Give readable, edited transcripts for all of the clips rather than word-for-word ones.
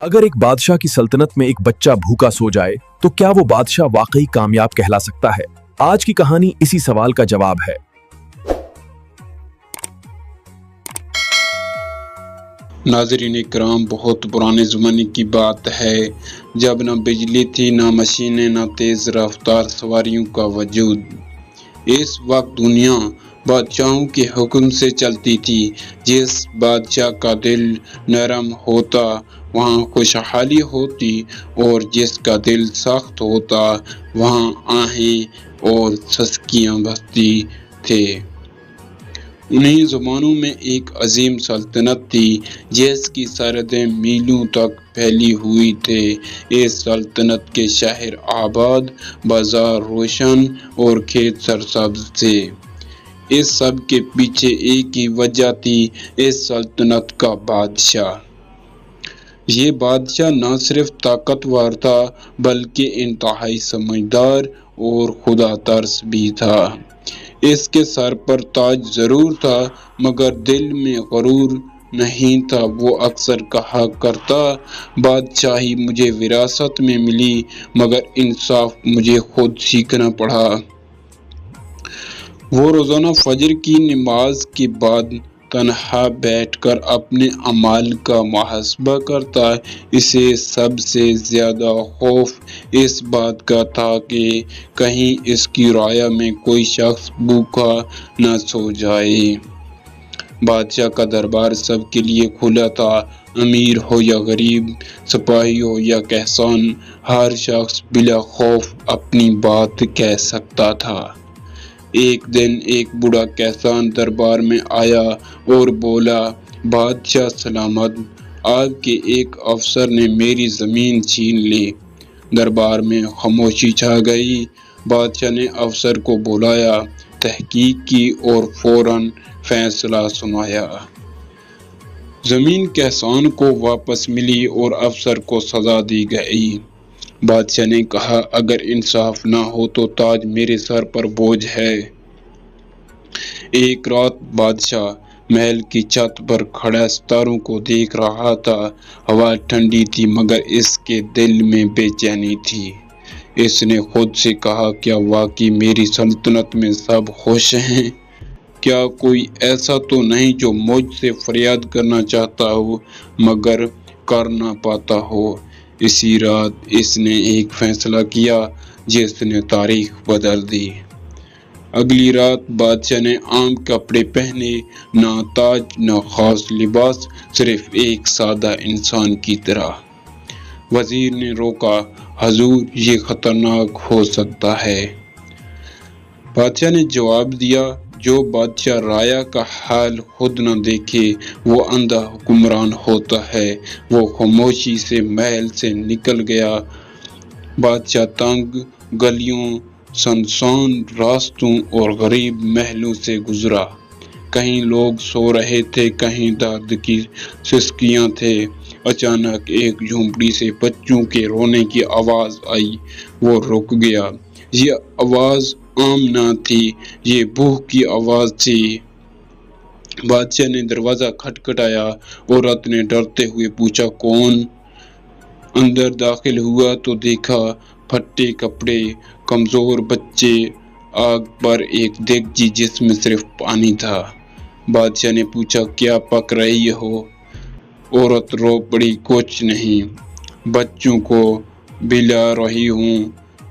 اگر ایک بادشاہ کی سلطنت میں ایک بچہ بھوکا سو جائے تو کیا وہ بادشاہ واقعی کامیاب کہلا سکتا ہے؟ آج کی کہانی اسی سوال کا جواب ہے۔ ناظرین اکرام، بہت پرانے زمانے کی بات ہے جب نہ بجلی تھی، نہ مشینیں، نہ تیز رفتار سواریوں کا وجود۔ اس وقت دنیا بادشاہوں کے حکم سے چلتی تھی۔ جس بادشاہ کا دل نرم ہوتا وہاں خوشحالی ہوتی، اور جس کا دل سخت ہوتا وہاں آہیں اور سسکیاں بستی تھے۔ انہی زمانوں میں ایک عظیم سلطنت تھی جس کی سرحدیں میلوں تک پھیلی ہوئی تھے۔ اس سلطنت کے شہر آباد، بازار روشن اور کھیت سرسبز تھے۔ اس سب کے پیچھے ایک ہی وجہ تھی، اس سلطنت کا بادشاہ۔ یہ بادشاہ نہ صرف طاقتور تھا بلکہ انتہائی سمجھدار اور خدا ترس بھی تھا۔ اس کے سر پر تاج ضرور تھا مگر دل میں غرور نہیں تھا۔ وہ اکثر کہا کرتا، بادشاہی مجھے وراثت میں ملی مگر انصاف مجھے خود سیکھنا پڑا۔ وہ روزانہ فجر کی نماز کے بعد تنہا بیٹھ کر اپنے اعمال کا محاسبہ کرتا۔ اسے سب سے زیادہ خوف اس بات کا تھا کہ کہیں اس کی رعایا میں کوئی شخص بھوکا نہ سو جائے۔ بادشاہ کا دربار سب کے لیے کھلا تھا، امیر ہو یا غریب، سپاہی ہو یا کسان، ہر شخص بلا خوف اپنی بات کہہ سکتا تھا۔ ایک دن ایک بوڑھا کسان دربار میں آیا اور بولا، بادشاہ سلامت، آپ کے ایک افسر نے میری زمین چھین لی۔ دربار میں خاموشی چھا گئی۔ بادشاہ نے افسر کو بلایا، تحقیق کی اور فوراً فیصلہ سنایا۔ زمین کسان کو واپس ملی اور افسر کو سزا دی گئی۔ بادشاہ نے کہا، اگر انصاف نہ ہو تو تاج میرے سر پر بوجھ ہے۔ ایک رات بادشاہ محل کی چھت پر کھڑا ستاروں کو دیکھ رہا تھا۔ ہوا ٹھنڈی تھی مگر اس کے دل میں بے چینی تھی۔ اس نے خود سے کہا، کیا واقعی میری سلطنت میں سب خوش ہیں؟ کیا کوئی ایسا تو نہیں جو مجھ سے فریاد کرنا چاہتا ہو مگر کر نہ پاتا ہو؟ اسی رات اس نے ایک فیصلہ کیا جس نے تاریخ بدل دی۔ اگلی رات بادشاہ نے عام کپڑے پہنے، نہ تاج نہ خاص لباس، صرف ایک سادہ انسان کی طرح۔ وزیر نے روکا، حضور یہ خطرناک ہو سکتا ہے۔ بادشاہ نے جواب دیا، جو بادشاہ رعایا کا حال خود نہ دیکھے وہ اندھا حکمران ہوتا ہے۔ وہ خاموشی سے محل سے نکل گیا۔ بادشاہ تنگ گلیوں، سنسان راستوں اور غریب محلوں سے گزرا۔ کہیں لوگ سو رہے تھے، کہیں درد کی سسکیاں تھے۔ اچانک ایک جھونپڑی سے بچوں کے رونے کی آواز آئی۔ وہ رک گیا۔ یہ آواز عام نہ تھی، یہ بھوک کی آواز تھی۔ بادشاہ نے دروازہ کھٹکھٹایا۔ عورت نے ڈرتے ہوئے پوچھا، کون؟ اندر داخل ہوا تو دیکھا پھٹے کپڑے، کمزور بچے، آگ پر ایک دیگچی جس میں صرف پانی تھا۔ بادشاہ نے پوچھا، کیا پک رہی ہو؟ عورت رو پڑی، کچھ نہیں، بچوں کو بلا رہی ہوں،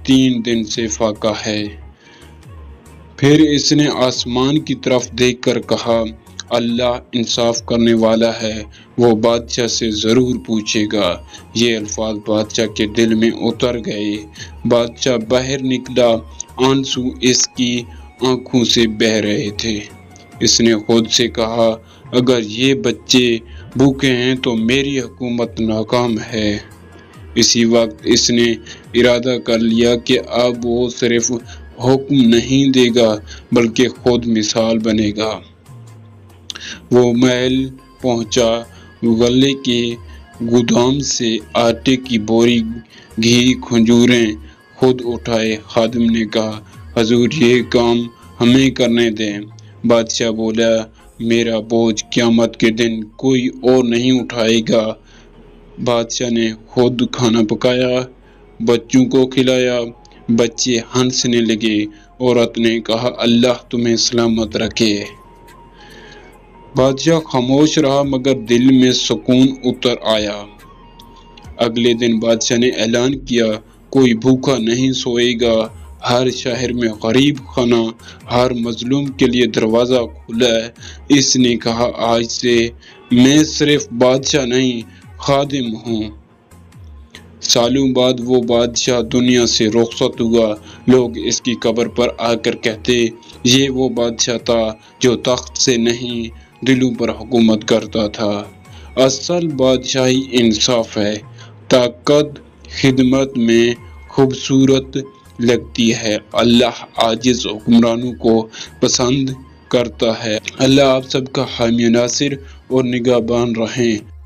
3 دن سے فاقہ ہے۔ پھر اس نے آسمان کی طرف دیکھ کر کہا، اللہ انصاف کرنے والا ہے، وہ بادشاہ سے ضرور پوچھے گا۔ یہ الفاظ بادشاہ کے دل میں اتر گئے۔ بادشاہ باہر نکلا، آنسو اس کی آنکھوں سے بہہ رہے تھے۔ اس نے خود سے کہا، اگر یہ بچے بھوکے ہیں تو میری حکومت ناکام ہے۔ اسی وقت اس نے ارادہ کر لیا کہ اب وہ صرف حکم نہیں دے گا بلکہ خود مثال بنے گا۔ وہ محل پہنچا، غلے کے گودام سے آٹے کی بوری، گھی، کھجوریں خود اٹھائے۔ خادم نے کہا، حضور یہ کام ہمیں کرنے دیں۔ بادشاہ بولا، میرا بوجھ قیامت کے دن کوئی اور نہیں اٹھائے گا۔ بادشاہ نے خود کھانا پکایا، بچوں کو کھلایا، بچے ہنسنے لگے۔ عورت نے کہا اللہ تمہیں سلامت رکھے۔ بادشاہ خاموش رہا مگر دل میں سکون اتر آیا۔ اگلے دن بادشاہ نے اعلان کیا کوئی بھوکا نہیں سوئے گا، ہر شہر میں غریب خانہ، ہر مظلوم کے لیے دروازہ کھلا ہے۔ اس نے کہا آج سے میں صرف بادشاہ نہیں خادم ہوں۔ سالوں بعد وہ بادشاہ دنیا سے رخصت ہوا۔ لوگ اس کی قبر پر آ کر کہتے یہ وہ بادشاہ تھا جو تخت سے نہیں دلوں پر حکومت کرتا تھا۔ اصل بادشاہی انصاف ہے۔ طاقت خدمت میں خوبصورت لگتی ہے، اللہ عاجز حکمرانوں کو پسند کرتا ہے۔ اللہ آپ سب کا حامی ناصر اور نگہبان رہیں۔